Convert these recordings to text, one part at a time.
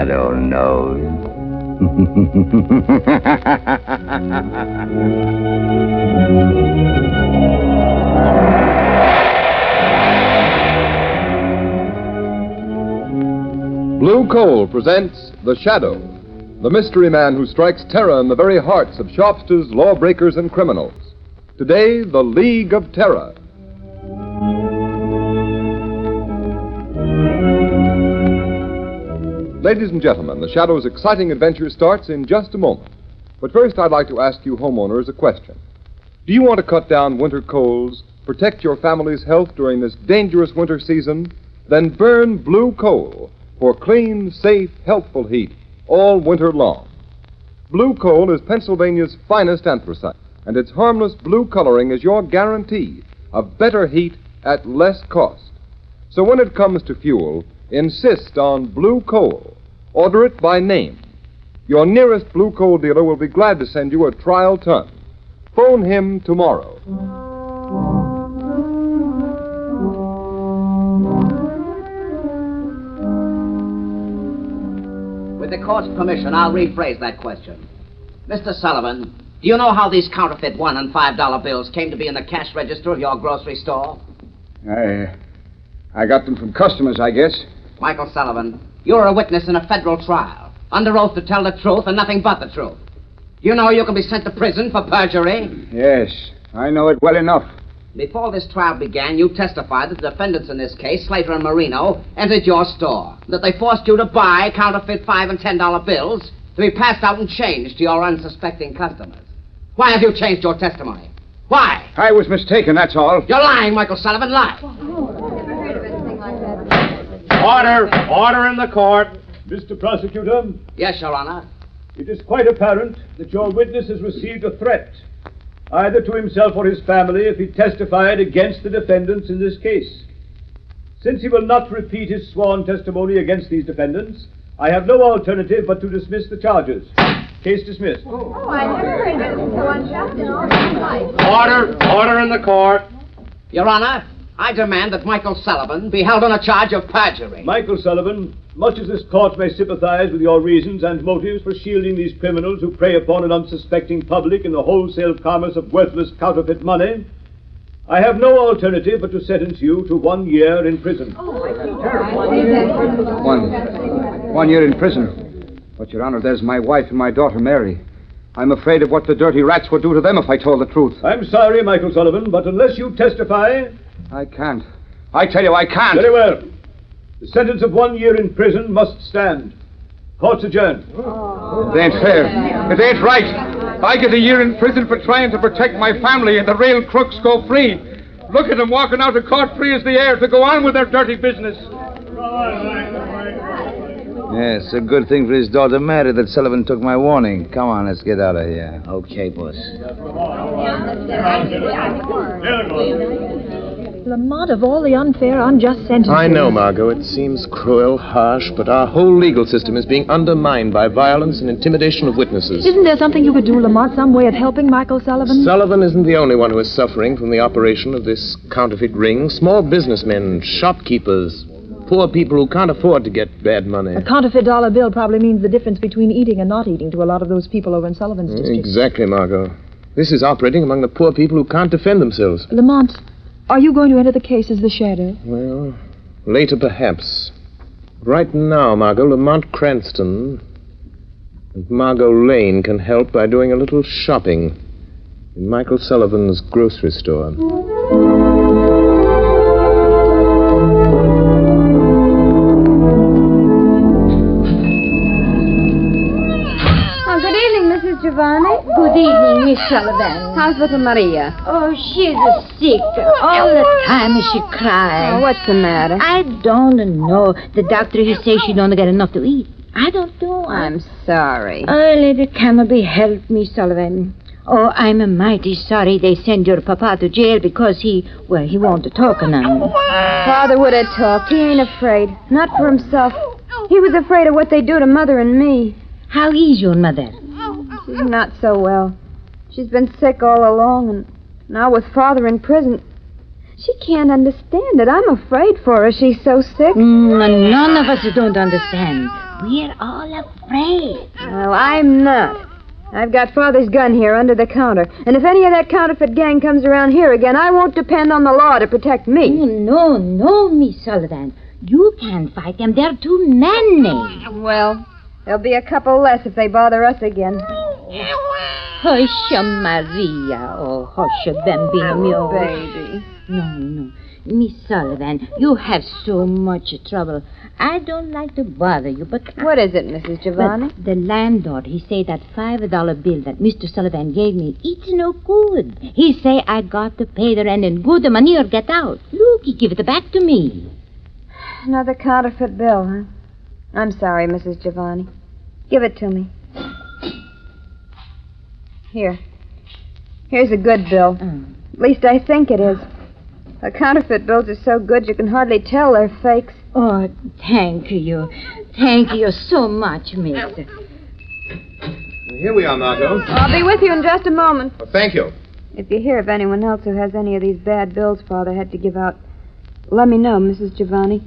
shadow knows. Blue Coal presents The Shadow, the mystery man who strikes terror in the very hearts of shopsters, lawbreakers, and criminals. Today, The League of Terror. Ladies and gentlemen, The Shadow's exciting adventure starts in just a moment. But first, I'd like to ask you homeowners a question. Do you want to cut down winter coals, protect your family's health during this dangerous winter season? Then burn Blue Coal for clean, safe, healthful heat all winter long. Blue Coal is Pennsylvania's finest anthracite, and its harmless blue coloring is your guarantee of better heat at less cost. So when it comes to fuel, insist on Blue Coal. Order it by name. Your nearest Blue Coal dealer will be glad to send you a trial ton. Phone him tomorrow. With the court's permission, I'll rephrase that question. Mr. Sullivan, do you know how these counterfeit $1 and $5 bills came to be in the cash register of your grocery store? I got them from customers, I guess. Michael Sullivan, you're a witness in a federal trial, under oath to tell the truth and nothing but the truth. You know you can be sent to prison for perjury? Yes, I know it well enough. Before this trial began, you testified that the defendants in this case, Slater and Marino, entered your store, that they forced you to buy counterfeit $5 and $10 bills to be passed out and changed to your unsuspecting customers. Why have you changed your testimony? Why? I was mistaken, that's all. You're lying, Michael Sullivan, lie. Order in the court. Mr. Prosecutor? Yes, Your Honor. It is quite apparent that your witness has received a threat, either to himself or his family, if he testified against the defendants in this case. Since he will not repeat his sworn testimony against these defendants, I have no alternative but to dismiss the charges. Case dismissed. Oh, I never heard anything so unjust in all my life. Order in the court. Your Honor, I demand that Michael Sullivan be held on a charge of perjury. Michael Sullivan, much as this court may sympathize with your reasons and motives for shielding these criminals who prey upon an unsuspecting public in the wholesale commerce of worthless counterfeit money, I have no alternative but to sentence you to 1 year in prison. One year in prison. But, Your Honor, there's my wife and my daughter, Mary. I'm afraid of what the dirty rats would do to them if I told the truth. I'm sorry, Michael Sullivan, but unless you testify... I can't. I tell you, I can't. Very well. The sentence of 1 year in prison must stand. Court's adjourned. It ain't fair. It ain't right. I get a year in prison for trying to protect my family, and the real crooks go free. Look at them walking out of court free as the air to go on with their dirty business. Yes, a good thing for his daughter Mary that Sullivan took my warning. Come on, let's get out of here. Okay, boss. Lamont, of all the unfair, unjust sentences... I know, Margot. It seems cruel, harsh, but our whole legal system is being undermined by violence and intimidation of witnesses. Isn't there something you could do, Lamont, some way of helping Michael Sullivan? Sullivan isn't the only one who is suffering from the operation of this counterfeit ring. Small businessmen, shopkeepers, poor people who can't afford to get bad money. A counterfeit dollar bill probably means the difference between eating and not eating to a lot of those people over in Sullivan's district. Exactly, Margot. This is operating among the poor people who can't defend themselves. Lamont, are you going to enter the case as the shadow? Well, later perhaps. Right now, Margot, Lamont Cranston and Margo Lane can help by doing a little shopping in Michael Sullivan's grocery store. Giovanni? Good evening, Miss Sullivan. How's little Maria? Oh, she's sick. All the time she cries. Oh, what's the matter? I don't know. The doctor, he says she don't get enough to eat. I don't know. I'm sorry. Oh, it cannot be helped, Miss Sullivan. Oh, I'm mighty sorry they send your papa to jail because he won't talk none. Father would have talked. He ain't afraid. Not for himself. He was afraid of what they do to Mother and me. How is your mother? She's not so well. She's been sick all along, and now with Father in prison. She can't understand it. I'm afraid for her. She's so sick. None of us don't understand. We're all afraid. Well, I'm not. I've got Father's gun here under the counter. And if any of that counterfeit gang comes around here again, I won't depend on the law to protect me. No, Miss Sullivan. You can't fight them. There are too many. Well, there'll be a couple less if they bother us again. Hush, Maria. Oh, hush, bambino mio. Baby. No. Miss Sullivan, you have so much trouble. I don't like to bother you, but... What is it, Mrs. Giovanni? But the landlord, he say that $5 bill that Mr. Sullivan gave me, it's no good. He say I got to pay the rent in good money or get out. Look, he give it back to me. Another counterfeit bill, huh? I'm sorry, Mrs. Giovanni. Give it to me. Here. Here's a good bill. At least I think it is. The counterfeit bills are so good you can hardly tell they're fakes. Oh, thank you. Thank you so much, mister. Here we are, Margo. I'll be with you in just a moment. Well, thank you. If you hear of anyone else who has any of these bad bills Father had to give out, let me know, Mrs. Giovanni.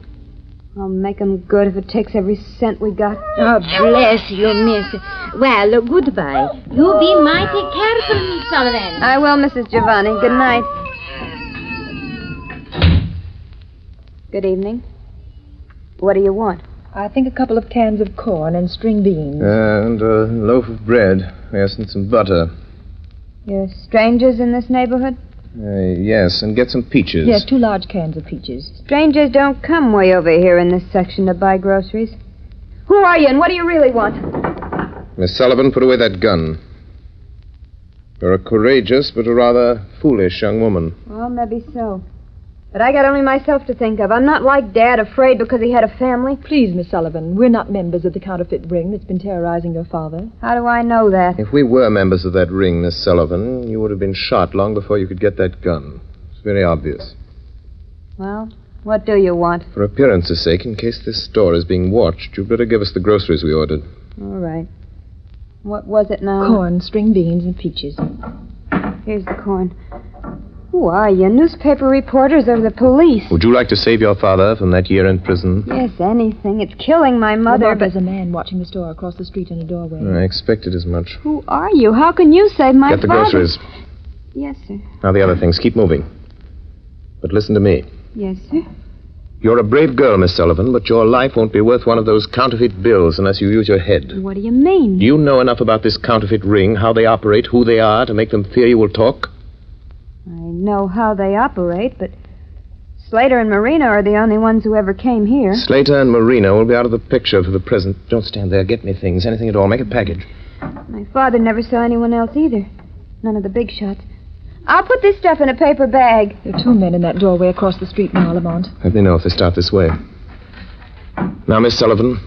I'll make 'em good if it takes every cent we got. Oh, bless you, miss. Well, goodbye. You be mighty careful, Miss Sullivan. I will, Mrs. Giovanni. Good night. Good evening. What do you want? I think a couple of cans of corn and string beans. And a loaf of bread. Yes, and some butter. You're strangers in this neighborhood? Yes, and get some peaches. Yes, 2 large cans of peaches. Strangers don't come way over here in this section to buy groceries. Who are you and what do you really want? Miss Sullivan, put away that gun. You're a courageous but a rather foolish young woman. Well, maybe so. But I got only myself to think of. I'm not like Dad, afraid because he had a family. Please, Miss Sullivan, we're not members of the counterfeit ring that's been terrorizing your father. How do I know that? If we were members of that ring, Miss Sullivan, you would have been shot long before you could get that gun. It's very obvious. Well, what do you want? For appearance's sake, in case this store is being watched, you'd better give us the groceries we ordered. All right. What was it now? Corn, string beans, and peaches. Here's the corn. Who are you? Newspaper reporters or the police? Would you like to save your father from that year in prison? Yes, anything. It's killing my mother, There's a man watching the store across the street in a doorway. I expected as much. Who are you? How can you save my Get the father? groceries. Yes, sir. Now the other things. Keep moving. But listen to me. Yes, sir. You're a brave girl, Miss Sullivan, but your life won't be worth one of those counterfeit bills unless you use your head. What do you mean? Do you know enough about this counterfeit ring, how they operate, who they are, to make them fear you will talk? I know how they operate, but Slater and Marina are the only ones who ever came here. Slater and Marina will be out of the picture for the present. Don't stand there. Get me things, anything at all. Make a package. My father never saw anyone else either. None of the big shots. I'll put this stuff in a paper bag. There are 2 men in that doorway across the street now, Lamont. Let me know if they start this way. Now, Miss Sullivan,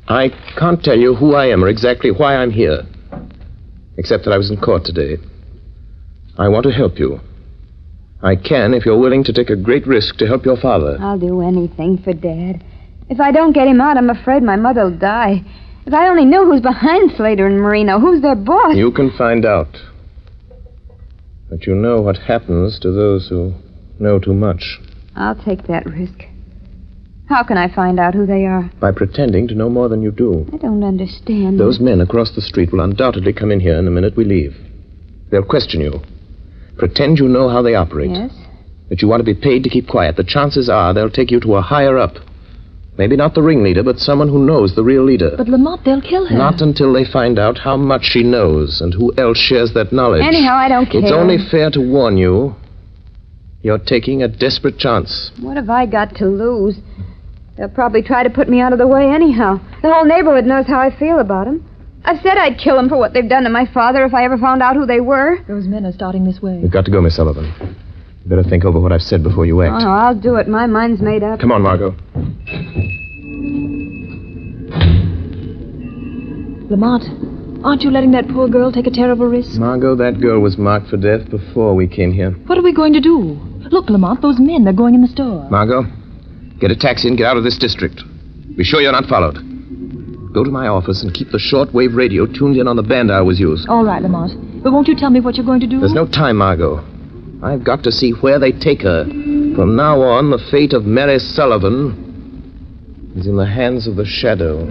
I can't tell you who I am or exactly why I'm here, except that I was in court today. I want to help you. I can if you're willing to take a great risk to help your father. I'll do anything for Dad. If I don't get him out, I'm afraid my mother'll die. If I only knew who's behind Slater and Marino, who's their boss. You can find out. But you know what happens to those who know too much. I'll take that risk. How can I find out who they are? By pretending to know more than you do. I don't understand. Those men across the street will undoubtedly come in here in the minute we leave. They'll question you. Pretend you know how they operate. Yes? That you want to be paid to keep quiet. The chances are they'll take you to a higher up. Maybe not the ringleader, but someone who knows the real leader. But, Lamont, they'll kill her. Not until they find out how much she knows and who else shares that knowledge. Anyhow, I don't care. It's only fair to warn you. You're taking a desperate chance. What have I got to lose? They'll probably try to put me out of the way anyhow. The whole neighborhood knows how I feel about them. I've said I'd kill them for what they've done to my father if I ever found out who they were. Those men are starting this way. You've got to go, Miss Sullivan. You better think over what I've said before you act. Oh, no, I'll do it. My mind's made up. Come on, Margo. Lamont, aren't you letting that poor girl take a terrible risk? Margo, that girl was marked for death before we came here. What are we going to do? Look, Lamont, those men, they're going in the store. Margo, get a taxi and get out of this district. Be sure you're not followed. Go to my office and keep the shortwave radio tuned in on the band I always use. All right, Lamont. But won't you tell me what you're going to do? There's no time, Margo. I've got to see where they take her. From now on, the fate of Mary Sullivan is in the hands of the shadow.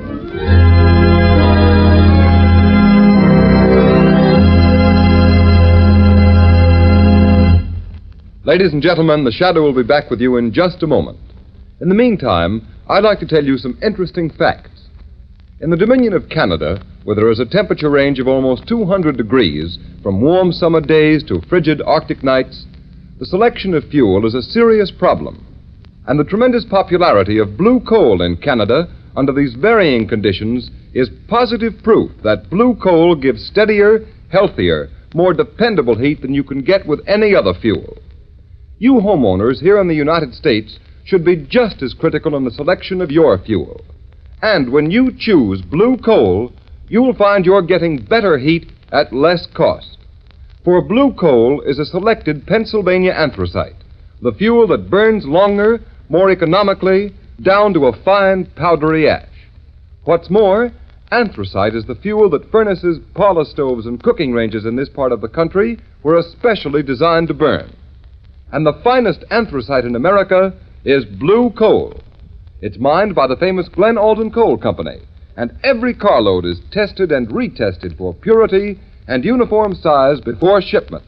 Ladies and gentlemen, the Shadow will be back with you in just a moment. In the meantime, I'd like to tell you some interesting facts. In the Dominion of Canada, where there is a temperature range of almost 200 degrees, from warm summer days to frigid Arctic nights, the selection of fuel is a serious problem. And the tremendous popularity of blue coal in Canada under these varying conditions is positive proof that blue coal gives steadier, healthier, more dependable heat than you can get with any other fuel. You homeowners here in the United States should be just as critical in the selection of your fuel. And when you choose blue coal, you will find you're getting better heat at less cost. For blue coal is a selected Pennsylvania anthracite, the fuel that burns longer, more economically, down to a fine powdery ash. What's more, anthracite is the fuel that furnaces, parlor stoves, and cooking ranges in this part of the country were especially designed to burn. And the finest anthracite in America is blue coal. It's mined by the famous Glen Alden Coal Company, and every carload is tested and retested for purity and uniform size before shipment.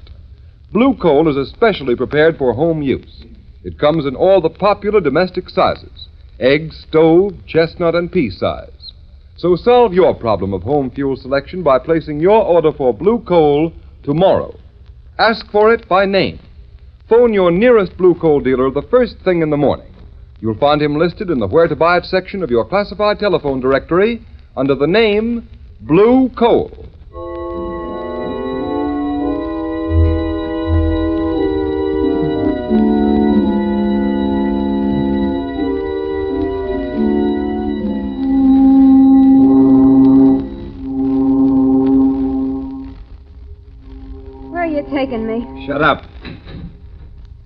Blue coal is especially prepared for home use. It comes in all the popular domestic sizes: egg, stove, chestnut, and pea size. So solve your problem of home fuel selection by placing your order for blue coal tomorrow. Ask for it by name. Phone your nearest blue coal dealer the first thing in the morning. You'll find him listed in the Where to Buy It section of your classified telephone directory under the name Blue Coal. Where are you taking me? Shut up.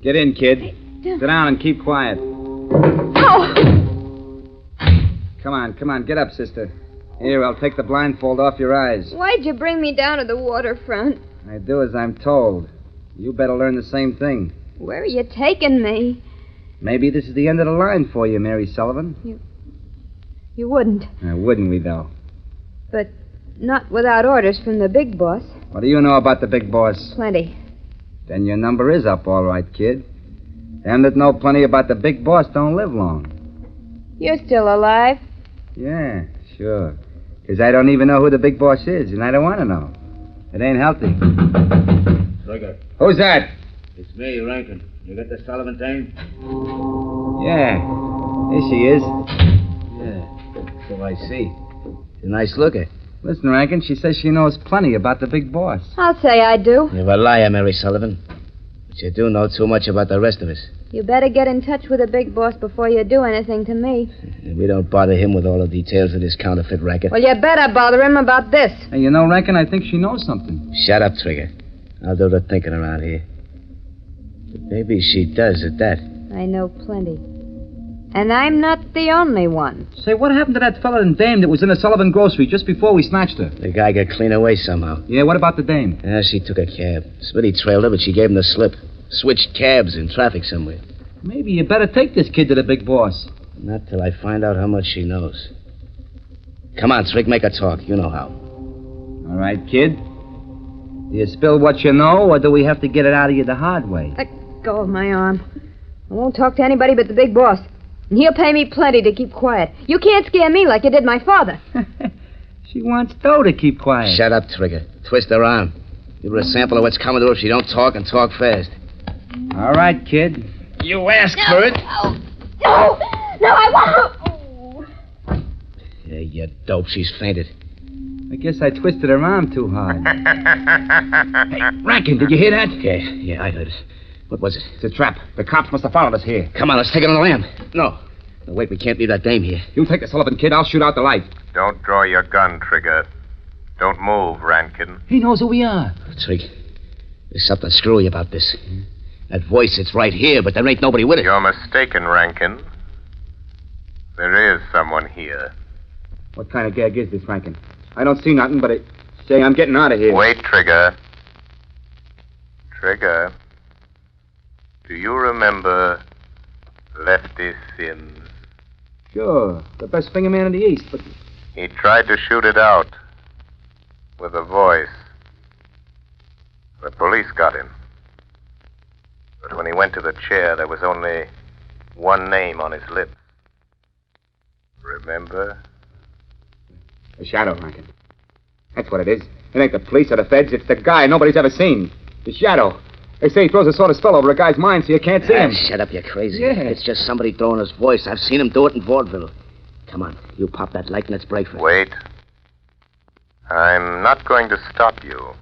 Get in, kid. Sit down and keep quiet. Oh! Come on, get up, sister. Here, I'll take the blindfold off your eyes. Why'd you bring me down to the waterfront? I do as I'm told. You better learn the same thing. Where are you taking me? Maybe this is the end of the line for you, Mary Sullivan. You wouldn't. Wouldn't we, though? But not without orders from the big boss. What do you know about the big boss? Plenty. Then your number is up, all right, kid. Them that know plenty about the big boss don't live long. You're still alive? Yeah, sure. 'Cause I don't even know who the big boss is, and I don't want to know. It ain't healthy. Trigger. Who's that? It's me, Rankin. You got the Sullivan dame? Yeah. Here she is. Yeah, so I see. She's a nice looker. Listen, Rankin, she says she knows plenty about the big boss. I'll say I do. You're a liar, Mary Sullivan. But you do know too much about the rest of us. You better get in touch with the big boss before you do anything to me. We don't bother him with all the details of this counterfeit racket. Well, you better bother him about this. Hey, you know, Rankin, I think she knows something. Shut up, Trigger. I'll do the thinking around here. But maybe she does at that. I know plenty. And I'm not the only one. Say, what happened to that fella and dame that was in the Sullivan grocery just before we snatched her? The guy got clean away somehow. Yeah, what about the dame? She took a cab. Smitty trailed her, but she gave him the slip. Switched cabs in traffic somewhere. Maybe you better take this kid to the big boss. Not till I find out how much she knows. Come on, Trig, make her talk. You know how. All right, kid. Do you spill what you know, or do we have to get it out of you the hard way? Let go of my arm. I won't talk to anybody but the big boss. And he'll pay me plenty to keep quiet. You can't scare me like you did my father. She wants dough to keep quiet. Shut up, Trigger. Twist her arm. Give her a sample of what's coming to her if she don't talk, and talk fast. All right, kid. You asked for it. No, I won't. Yeah, you dope. She's fainted. I guess I twisted her arm too hard. Hey, Rankin, did you hear that? Yeah, I heard it. What was it? It's a trap. The cops must have followed us here. Come on, let's take it on the lam. No, wait, we can't leave that dame here. You take the Sullivan kid, I'll shoot out the light. Don't draw your gun, Trigger. Don't move, Rankin. He knows who we are. Trig, there's something screwy about this. That voice, it's right here, but there ain't nobody with it. You're mistaken, Rankin. There is someone here. What kind of gag is this, Rankin? I don't see nothing, but say I'm getting out of here. Wait, Trigger. Trigger. Do you remember Lefty Sims? Sure, the best finger man in the East, but... He tried to shoot it out with a voice. The police got him. But when he went to the chair, there was only one name on his lips. Remember? The Shadow, Rankin. That's what it is. It ain't the police or the feds. It's the guy nobody's ever seen. The Shadow. They say he throws a sort of spell over a guy's mind so you can't see him. Shut up, you're crazy. Yeah. It's just somebody throwing his voice. I've seen him do it in vaudeville. Come on, you pop that light and let's break for it. Wait. I'm not going to stop you.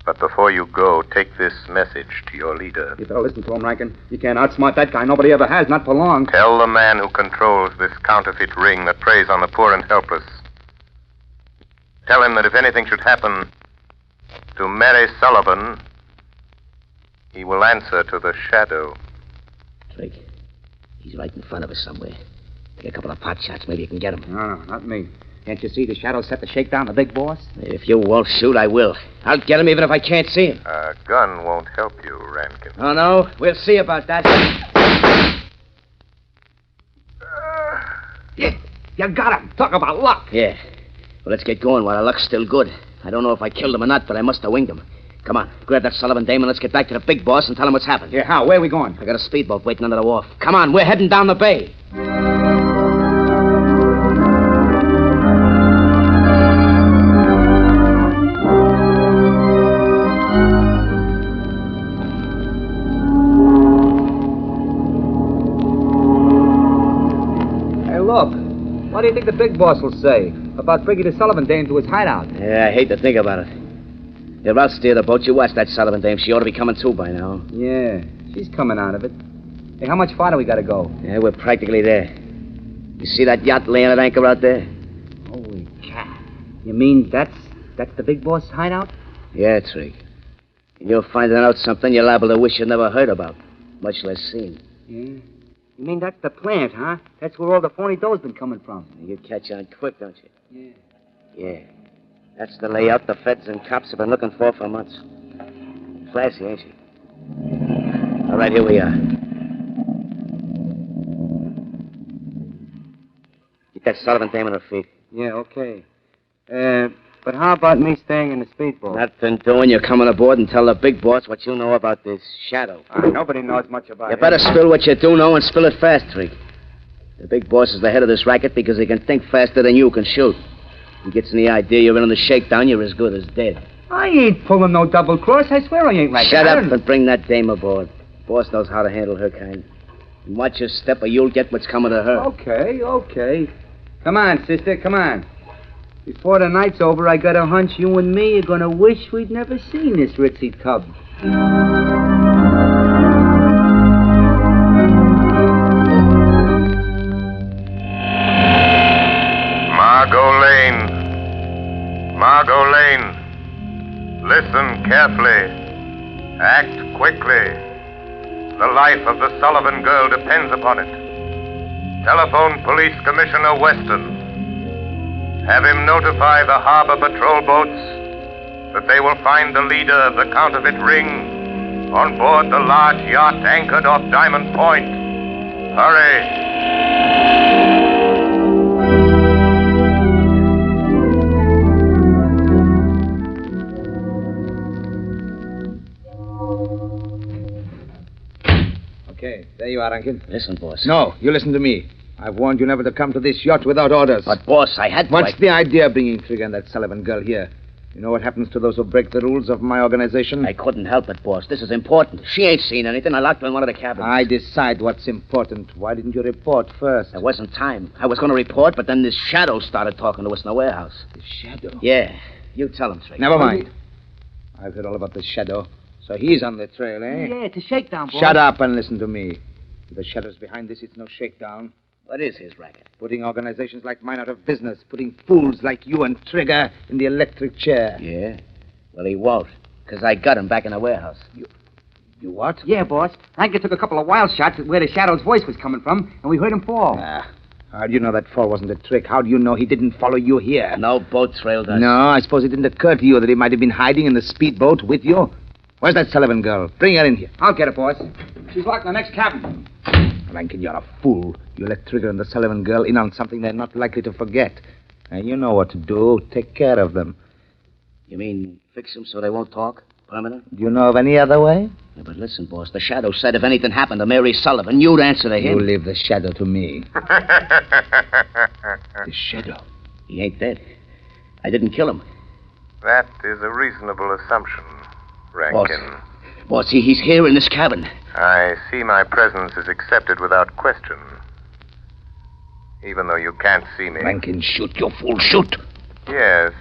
But before you go, take this message to your leader. You better listen to him, Rankin. You can't outsmart that guy. Nobody ever has, not for long. Tell the man who controls this counterfeit ring that preys on the poor and helpless. Tell him that if anything should happen to Mary Sullivan, he will answer to the Shadow. Drake, he's right in front of us somewhere. Take a couple of pot shots, maybe you can get him. No, not me. Can't you see the Shadow set to shake down the big boss? If you won't shoot, I will. I'll get him even if I can't see him. A gun won't help you, Rankin. Oh, no? We'll see about that. Yeah, you got him. Talk about luck. Yeah. Well, let's get going while our luck's still good. I don't know if I killed him or not, but I must have winged him. Come on, grab that Sullivan dame and let's get back to the big boss and tell him what's happened. Yeah, how? Where are we going? I got a speedboat waiting under the wharf. Come on, we're heading down the bay. Hey, look. What do you think the big boss will say about bringing the Sullivan dame to his hideout? Yeah, I hate to think about it. If I'll steer the boat, you watch that Sullivan dame. She ought to be coming too by now. Yeah, she's coming out of it. Hey, how much farther we gotta go? Yeah, we're practically there. You see that yacht laying at anchor out there? Holy cat. You mean that's the big boss hideout? Yeah, Trig. And you're finding out something you're liable to wish you never heard about, much less seen. Yeah. You mean that's the plant, huh? That's where all the phony dough's been coming from. You catch on quick, don't you? Yeah. Yeah. That's the layout the feds and cops have been looking for months. Classy, ain't she? All right, here we are. Get that Sullivan dame on her feet. Yeah, okay. But how about me staying in the speedboat? Nothing doing. You're coming aboard and tell the big boss what you know about this Shadow. Nobody knows much about it. You better spill what you do know and spill it fast, Trig. The big boss is the head of this racket because he can think faster than you can shoot. He gets in the idea you're in on the shakedown, you're as good as dead. I ain't pulling no double cross. I swear I ain't like Shut that. up and bring that dame aboard. Boss knows how to handle her kind. And watch your step or you'll get what's coming to her. Okay. Come on, sister, come on. Before the night's over, I got a hunch you and me are gonna wish we'd never seen this ritzy tub. Margo Lane. Listen carefully. Act quickly. The life of the Sullivan girl depends upon it. Telephone Police Commissioner Weston. Have him notify the harbor patrol boats that they will find the leader of the counterfeit ring on board the large yacht anchored off Diamond Point. Hurry. Okay, there you are, Rankin. Listen, boss. No, you listen to me. I've warned you never to come to this yacht without orders. But, boss, I had to. What's the idea of bringing Trigger and that Sullivan girl here? You know what happens to those who break the rules of my organization? I couldn't help it, boss. This is important. She ain't seen anything. I locked her in one of the cabins. I decide what's important. Why didn't you report first? There wasn't time. I was going to report, but then this Shadow started talking to us in the warehouse. The Shadow? Yeah. You tell him, Trigger. Never mind. I've heard all about the Shadow. So he's on the trail, eh? Yeah, it's a shakedown, boss. Shut up and listen to me. If the Shadow's behind this, it's no shakedown. What is his racket? Putting organizations like mine out of business. Putting fools like you and Trigger in the electric chair. Yeah? Well, he won't, because I got him back in the warehouse. You what? Yeah, boss. Rankin took a couple of wild shots at where the Shadow's voice was coming from, and we heard him fall. How do you know that fall wasn't a trick? How do you know he didn't follow you here? No boat trailed us. No, I suppose it didn't occur to you that he might have been hiding in the speedboat with you? Where's that Sullivan girl? Bring her in here. I'll get her, boss. She's locked in the next cabin. Rankin, you're a fool. You let Trigger and the Sullivan girl in on something they're not likely to forget. And you know what to do. Take care of them. You mean fix them so they won't talk? Permanent? Do you know of any other way? Yeah, but listen, boss. The Shadow said if anything happened to Mary Sullivan, you'd answer to him. You leave the Shadow to me. The Shadow? He ain't dead. I didn't kill him. That is a reasonable assumption, Rankin. Boss, he's here in this cabin. I see my presence is accepted without question. Even though you can't see me. Rankin, shoot, you fool, shoot. Yes.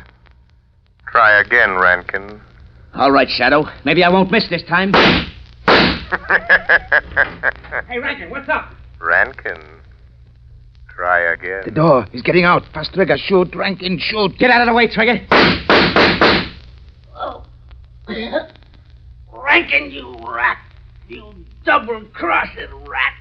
Try again, Rankin. All right, Shadow. Maybe I won't miss this time. Hey, Rankin, what's up? Rankin. Try again. The door. He's getting out. Fast, Trigger. Shoot, Rankin, shoot. Get out of the way, Trigger. Oh. Rankin, you rat. You double-crossing rat.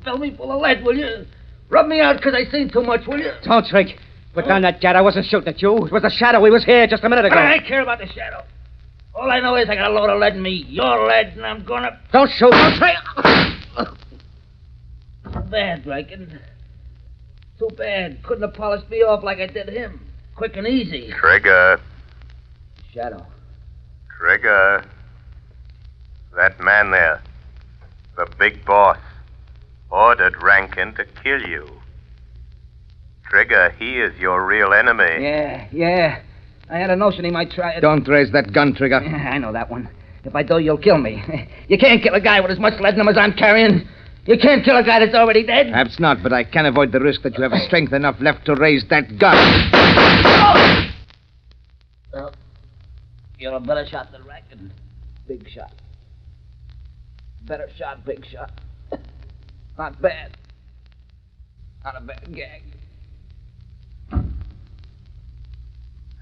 Fill me full of lead, will you? Rub me out because I seen too much, will you? Don't, Trig. Put down that gat. I wasn't shooting at you. It was the Shadow. He was here just a minute ago. I don't care about the Shadow. All I know is I got a load of lead in me. Your lead, and I'm gonna... Don't shoot. Don't try. Too bad, Rankin. Too bad. Couldn't have polished me off like I did him. Quick and easy. Trigger. Shadow. Trigger. That man there, the big boss, ordered Rankin to kill you. Trigger, he is your real enemy. Yeah. I had a notion he might try it. Don't raise that gun, Trigger. I know that one. If I do, you'll kill me. You can't kill a guy with as much lead in him as I'm carrying. You can't kill a guy that's already dead. Perhaps not, but I can't avoid the risk that you have strength enough left to raise that gun. Well, you're a better shot than Rankin. Big shot. Better shot, big shot. Not bad. Not a bad gag.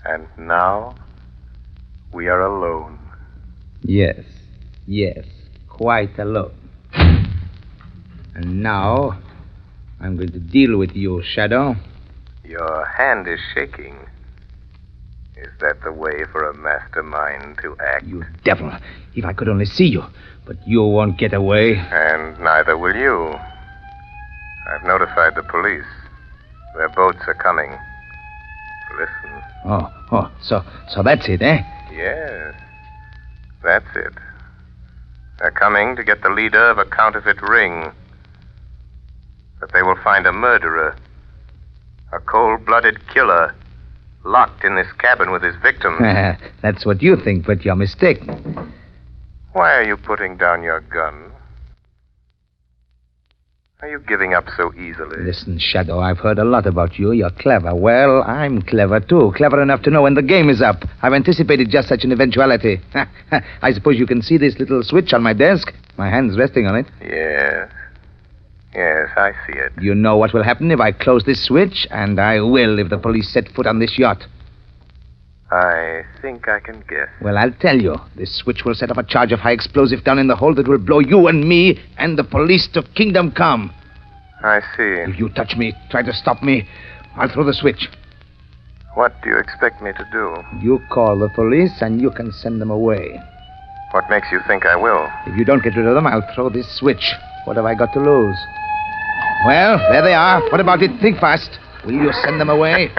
And now, we are alone. Yes, quite alone. And now, I'm going to deal with you, Shadow. Your hand is shaking. Is that the way for a mastermind to act? You devil. If I could only see you. But you won't get away. And neither will you. I've notified the police. Their boats are coming. Listen. Oh, so that's it, eh? Yes, that's it. They're coming to get the leader of a counterfeit ring. But they will find a murderer, a cold-blooded killer, locked in this cabin with his victims. That's what you think, but you're mistaken. Why are you putting down your gun? Are you giving up so easily? Listen, Shadow, I've heard a lot about you. You're clever. Well, I'm clever, too. Clever enough to know when the game is up. I've anticipated just such an eventuality. I suppose you can see this little switch on my desk? My hand's resting on it. Yes, I see it. You know what will happen if I close this switch? And I will if the police set foot on this yacht. I think I can guess. Well, I'll tell you. This switch will set off a charge of high explosive down in the hold that will blow you and me and the police to kingdom come. I see. If you touch me, try to stop me, I'll throw the switch. What do you expect me to do? You call the police and you can send them away. What makes you think I will? If you don't get rid of them, I'll throw this switch. What have I got to lose? Well, there they are. What about it? Think fast. Will you send them away?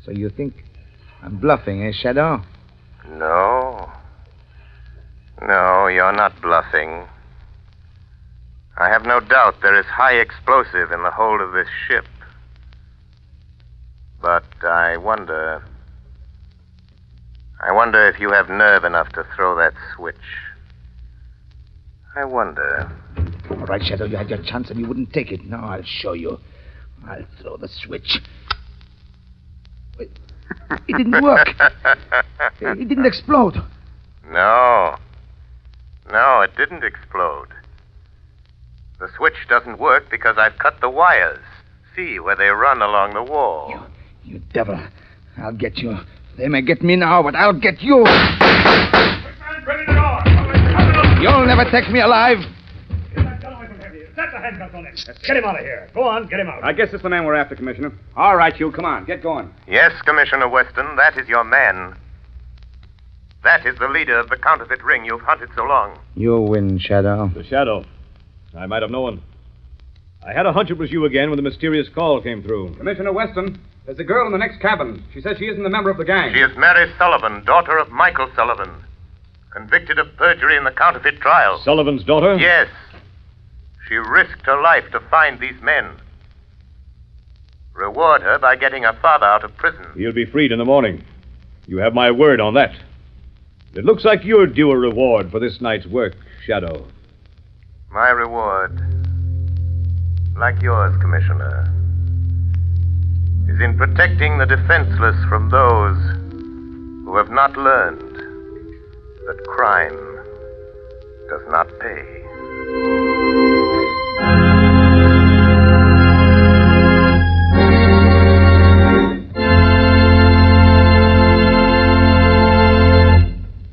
So you think I'm bluffing, eh, Shadow? No, you're not bluffing. I have no doubt there is high explosive in the hold of this ship. But I wonder if you have nerve enough to throw that switch. I wonder. All right, Shadow, you had your chance and you wouldn't take it. Now I'll show you. I'll throw the switch. It didn't work. It didn't explode. No, it didn't explode. The switch doesn't work because I've cut the wires. See where they run along the wall. You devil. I'll get you. They may get me now, but I'll get you. You'll never take me alive. That's a handcuff on him. Let's get him out of here. Go on, get him out. I guess it's the man we're after, Commissioner. All right, you, come on, get going. Yes, Commissioner Weston, that is your man. That is the leader of the counterfeit ring you've hunted so long. You win, Shadow. The Shadow. I might have known. I had a hunch it was you again when the mysterious call came through. Commissioner Weston, there's a girl in the next cabin. She says she isn't a member of the gang. She is Mary Sullivan, daughter of Michael Sullivan, convicted of perjury in the counterfeit trial. Sullivan's daughter? Yes. She risked her life to find these men. Reward her by getting her father out of prison. He'll be freed in the morning. You have my word on that. It looks like you're due a reward for this night's work, Shadow. My reward, like yours, Commissioner, is in protecting the defenseless from those who have not learned that crime does not pay.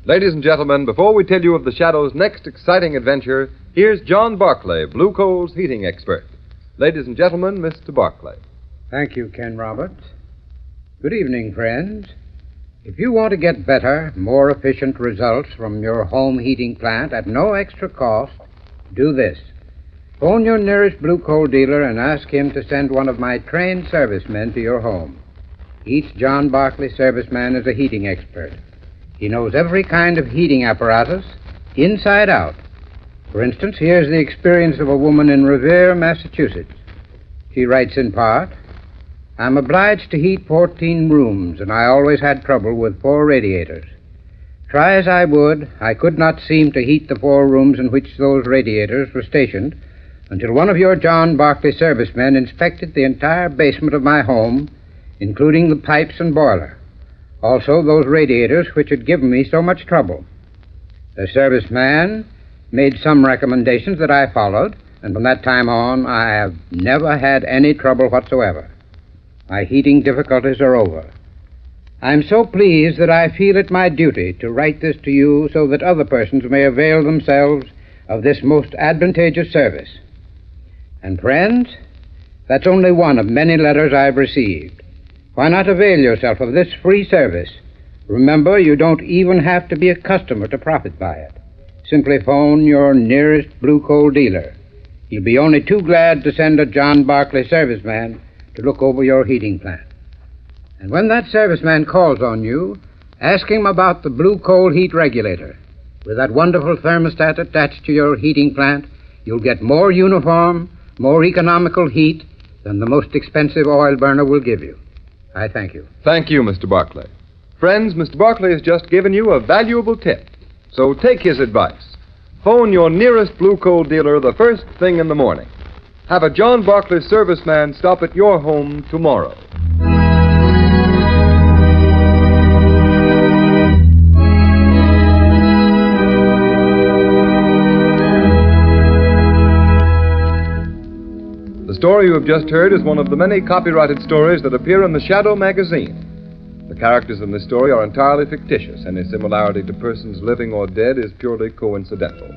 Ladies and gentlemen, before we tell you of the Shadow's next exciting adventure, here's John Barclay, Blue Coal's heating expert. Ladies and gentlemen, Mr. Barclay. Thank you, Ken Robert. Good evening, friends. If you want to get better, more efficient results from your home heating plant at no extra cost, do this. Phone your nearest Blue Coal dealer and ask him to send one of my trained servicemen to your home. Each John Barclay serviceman is a heating expert. He knows every kind of heating apparatus, inside out. For instance, here's the experience of a woman in Revere, Massachusetts. She writes in part, I'm obliged to heat 14 rooms, and I always had trouble with 4 radiators. Try as I would, I could not seem to heat the 4 rooms in which those radiators were stationed until one of your John Barclay servicemen inspected the entire basement of my home, including the pipes and boiler. Also, those radiators which had given me so much trouble. The serviceman made some recommendations that I followed, and from that time on, I have never had any trouble whatsoever. My heating difficulties are over. I'm so pleased that I feel it my duty to write this to you so that other persons may avail themselves of this most advantageous service. And friends, that's only one of many letters I've received. Why not avail yourself of this free service? Remember, you don't even have to be a customer to profit by it. Simply phone your nearest Blue Coal dealer. He'll be only too glad to send a John Barclay serviceman to look over your heating plant. And when that serviceman calls on you, ask him about the Blue Coal heat regulator. With that wonderful thermostat attached to your heating plant, you'll get more uniform, more economical heat than the most expensive oil burner will give you. I thank you. Thank you, Mr. Barclay. Friends, Mr. Barclay has just given you a valuable tip. So take his advice. Phone your nearest Blue Coal dealer the first thing in the morning. Have a John Barclay serviceman stop at your home tomorrow. The story you have just heard is one of the many copyrighted stories that appear in the Shadow magazine. The characters in this story are entirely fictitious. Any similarity to persons living or dead is purely coincidental.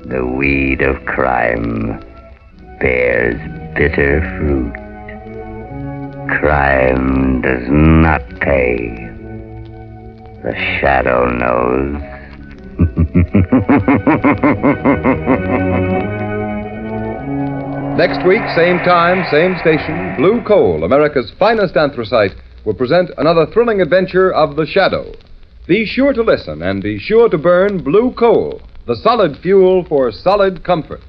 The weed of crime bears bitter fruit. Crime does not pay. The Shadow knows. Next week, same time, same station, Blue Coal, America's finest anthracite, will present another thrilling adventure of The Shadow. Be sure to listen and be sure to burn Blue Coal, the solid fuel for solid comfort.